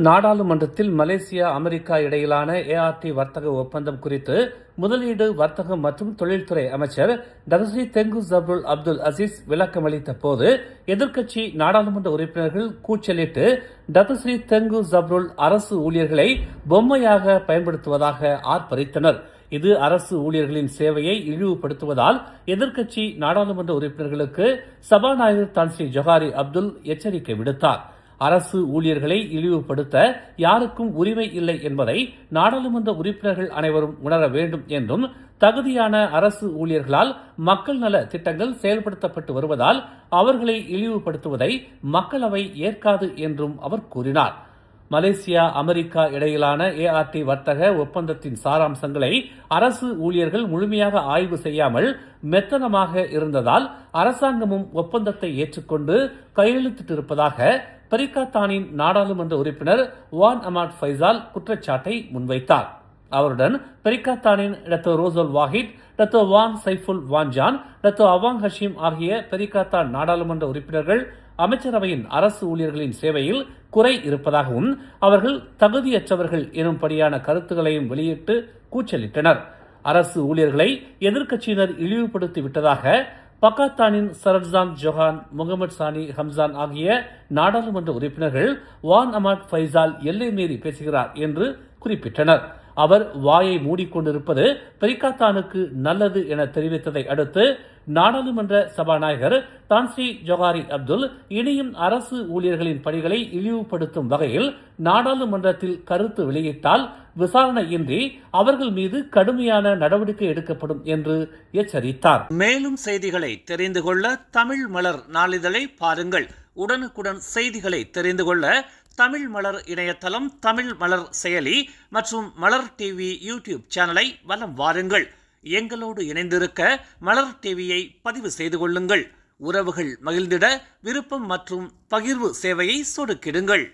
நாடாளுமன்றத்தில் Malaysia America இடையிலான ART வர்த்தக ஒப்பந்தம் குறித்து முதலீடு வர்த்தகம் மற்றும் தொழில்துறை அமைச்சர் டதஸ்ரீ தெங்கு ஜப்ருல் அப்துல் அசீஸ் விளக்கமளித்த போது எதிர்க்கட்சி நாடாளுமன்ற உறுப்பினர்கள் கூச்சலிட்டு டதஸ்ரீ தெங்கு ஜப்ருல் அரசு ஊழியர்களை பொம்மையாக பயன்படுத்துவதாக ஆர்ப்பரித்தனர். இது அரசு ஊழியர்களின் சேவையை இழிவுபடுத்துவதால் எதிர்க்கட்சி நாடாளுமன்ற உறுப்பினர்களுக்கு சபாநாயகர் தான்ஸ்ரீ ஜொஹாரி அப்துல் எச்சரிக்கை விடுத்தார். அரசு ஊழியர்களை இழிவுபடுத்த யாருக்கும் உரிமை இல்லை என்பதை நாடாளுமன்ற உறுப்பினர்கள் அனைவரும் உணர வேண்டும் என்றும், தகுதியான அரசு ஊழியர்களால் மக்கள் நல திட்டங்கள் செயல்படுத்தப்பட்டு வருவதால் அவர்களை இழிவுபடுத்துவதை மக்களவை ஏற்காது என்றும் அவர் கூறினார். மலேசியா அமெரிக்கா இடையிலான ART வர்த்தக ஒப்பந்தத்தின் சாராம்சங்களை அரசு ஊழியர்கள் முழுமையாக ஆய்வு செய்யாமல் மெத்தனமாக இருந்ததால் அரசாங்கமும் ஒப்பந்தத்தை ஏற்றுக்கொண்டு கையெழுத்திட்டிருப்பதாக பரிகாத்தானின் நாடாளுமன்ற உறுப்பினர் வான் அமாட் ஃபைசால் குற்றச்சாட்டை முன்வைத்தார். அவருடன் பரிகாத்தானின் டத்தோ ரோசல் வாஹித், டத்தோ வான் சைஃபுல் வான்ஜான், டத்தோ அவாங் ஹஷீம் ஆகிய பரிகாத்தான் நாடாளுமன்ற உறுப்பினர்கள் அமைச்சரவையின் அரசு ஊழியர்களின் சேவையில் குறை இருப்பதாகவும் அவர்கள் தகுதியற்றவர்கள் எனும்படியான கருத்துக்களையும் வெளியிட்டு கூச்சலிட்டனர். அரசு ஊழியர்களை எதிர்க்கட்சியினர் இழிவுபடுத்தி விட்டதாக பக்காத்தானின் சரட்ஜான் ஜொஹான், முகமது சானி ஹம்சான் ஆகிய நாடாளுமன்ற உறுப்பினர்கள் வான் அமாட் ஃபைசால் எல்லை மீறி பேசுகிறார் என்று குறிப்பிட்டனர். அவர் வாயை மூடிக்கொண்டிருப்பது பரிகாத்தானுக்கு நல்லது என தெரிவித்ததை அடுத்து நாடாளுமன்ற சபாநாயகர் தான்ஸ்ரீ ஜொஹாரி அப்துல் இனியும் அரசு ஊழியர்களின் பணிகளை இழிவுபடுத்தும் வகையில் நாடாளுமன்றத்தில் கருத்து வெளியிட்டால் விசாரணையின்றி அவர்கள் மீது கடுமையான நடவடிக்கை எடுக்கப்படும் என்று எச்சரித்தார். மேலும் செய்திகளை தெரிந்து கொள்ள தமிழ் மலர் நாளிதழை பாருங்கள். உடனுக்குடன் செய்திகளை தெரிந்து கொள்ள தமிழ் மலர் இணையதளம், தமிழ் மலர் செயலி மற்றும் மலர் டிவி யூடியூப் சேனலை வலம் வாருங்கள். எங்களோடு இணைந்திருக்க மலர் டிவியை பதிவு செய்து கொள்ளுங்கள். உறவுகள் மகிழ்ந்திட விருப்பம் மற்றும் பகிர்வு சேவையை சொடுக்கிடுங்கள்.